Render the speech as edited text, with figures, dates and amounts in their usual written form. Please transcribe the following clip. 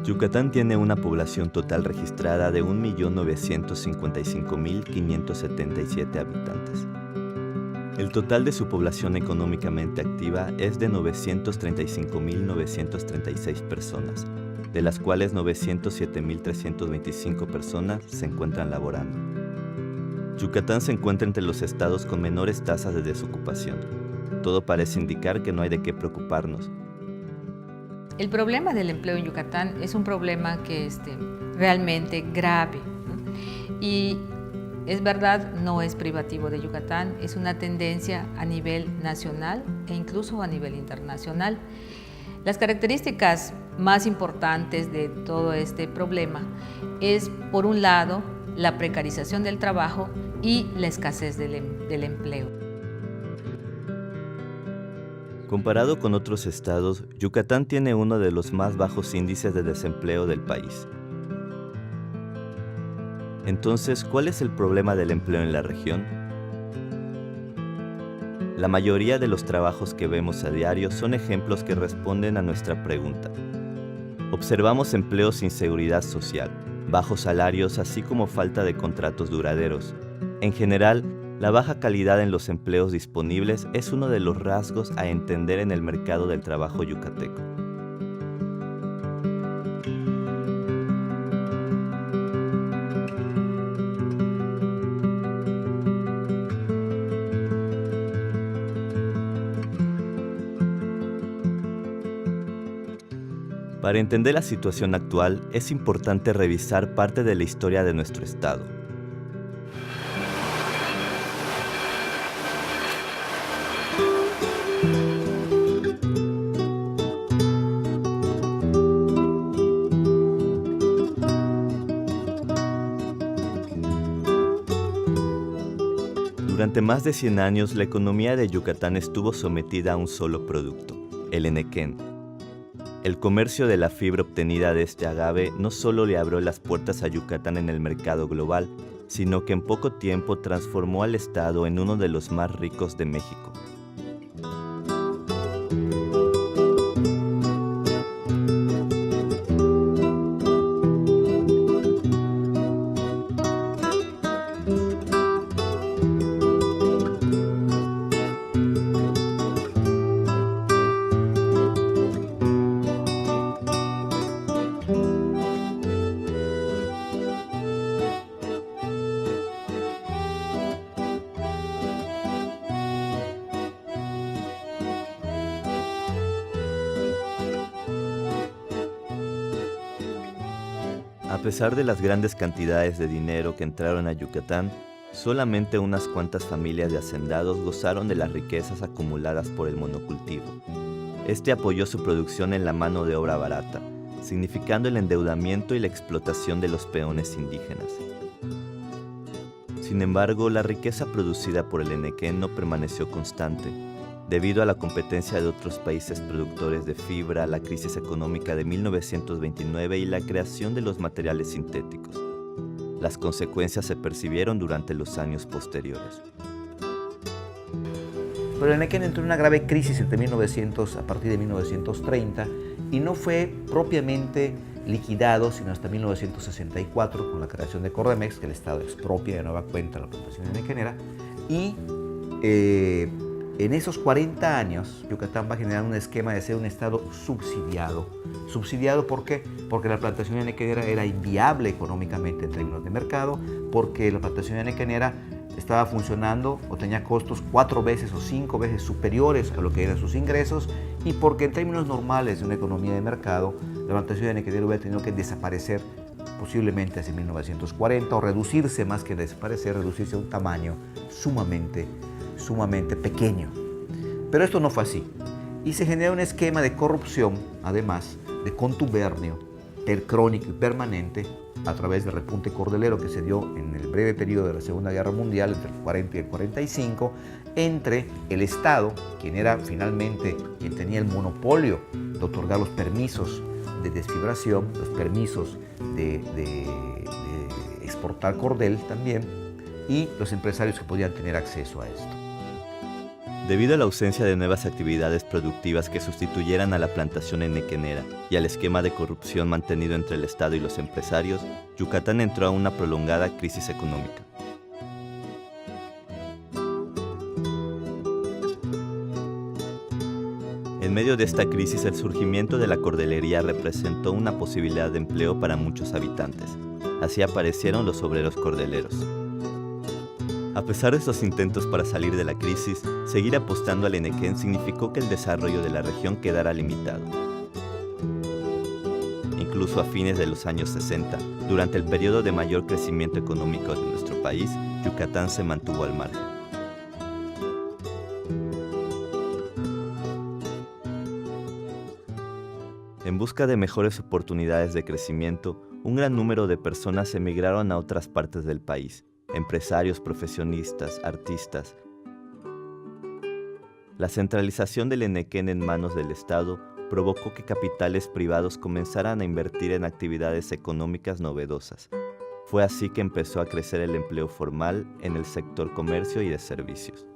Yucatán tiene una población total registrada de 1.955.577 habitantes. El total de su población económicamente activa es de 935.936 personas, de las cuales 907.325 personas se encuentran laborando. Yucatán se encuentra entre los estados con menores tasas de desocupación. Todo parece indicar que no hay de qué preocuparnos. El problema del empleo en Yucatán es un problema que es realmente grave, ¿no? Y es verdad, no es privativo de Yucatán, es una tendencia a nivel nacional e incluso a nivel internacional. Las características más importantes de todo este problema es, por un lado, la precarización del trabajo y la escasez del empleo. Comparado con otros estados, Yucatán tiene uno de los más bajos índices de desempleo del país. Entonces, ¿cuál es el problema del empleo en la región? La mayoría de los trabajos que vemos a diario son ejemplos que responden a nuestra pregunta. Observamos empleos sin seguridad social, bajos salarios, así como falta de contratos duraderos. En general, la baja calidad en los empleos disponibles es uno de los rasgos a entender en el mercado del trabajo yucateco. Para entender la situación actual, es importante revisar parte de la historia de nuestro estado. Durante más de 100 años, la economía de Yucatán estuvo sometida a un solo producto, el enequén. El comercio de la fibra obtenida de este agave no solo le abrió las puertas a Yucatán en el mercado global, sino que en poco tiempo transformó al estado en uno de los más ricos de México. A pesar de las grandes cantidades de dinero que entraron a Yucatán, solamente unas cuantas familias de hacendados gozaron de las riquezas acumuladas por el monocultivo. Este apoyó su producción en la mano de obra barata, significando el endeudamiento y la explotación de los peones indígenas. Sin embargo, la riqueza producida por el enequén no permaneció constante. Debido a la competencia de otros países productores de fibra, la crisis económica de 1929 y la creación de los materiales sintéticos. Las consecuencias se percibieron durante los años posteriores. Pero el enequén entró en una grave crisis a partir de 1930 y no fue propiamente liquidado sino hasta 1964 con la creación de Cordemex, que el Estado expropia de nueva cuenta la plantación enequenera, y en esos 40 años, Yucatán va a generar un esquema de ser un estado subsidiado. ¿Subsidiado por qué? Porque la plantación enequenera era inviable económicamente en términos de mercado, porque la plantación enequenera estaba funcionando o tenía costos 4 veces o 5 veces superiores a lo que eran sus ingresos, y porque en términos normales de una economía de mercado, la plantación enequenera hubiera tenido que desaparecer posiblemente hacia 1940 o reducirse, más que desaparecer, reducirse a un tamaño sumamente pequeño. Pero esto no fue así. Y se genera un esquema de corrupción, además de contubernio crónico y permanente a través del repunte cordelero que se dio en el breve periodo de la Segunda Guerra Mundial, entre el 40 y el 45, entre el Estado, quien era finalmente quien tenía el monopolio de otorgar los permisos de desfibración, los permisos de exportar cordel también, y los empresarios que podían tener acceso a esto. Debido a la ausencia de nuevas actividades productivas que sustituyeran a la plantación enequenera y al esquema de corrupción mantenido entre el Estado y los empresarios, Yucatán entró a una prolongada crisis económica. En medio de esta crisis, el surgimiento de la cordelería representó una posibilidad de empleo para muchos habitantes. Así aparecieron los obreros cordeleros. A pesar de estos intentos para salir de la crisis, seguir apostando al Enequén significó que el desarrollo de la región quedara limitado. Incluso a fines de los años 60, durante el periodo de mayor crecimiento económico de nuestro país, Yucatán se mantuvo al margen. En busca de mejores oportunidades de crecimiento, un gran número de personas emigraron a otras partes del país. Empresarios, profesionistas, artistas. La centralización del Enequén en manos del Estado provocó que capitales privados comenzaran a invertir en actividades económicas novedosas. Fue así que empezó a crecer el empleo formal en el sector comercio y de servicios.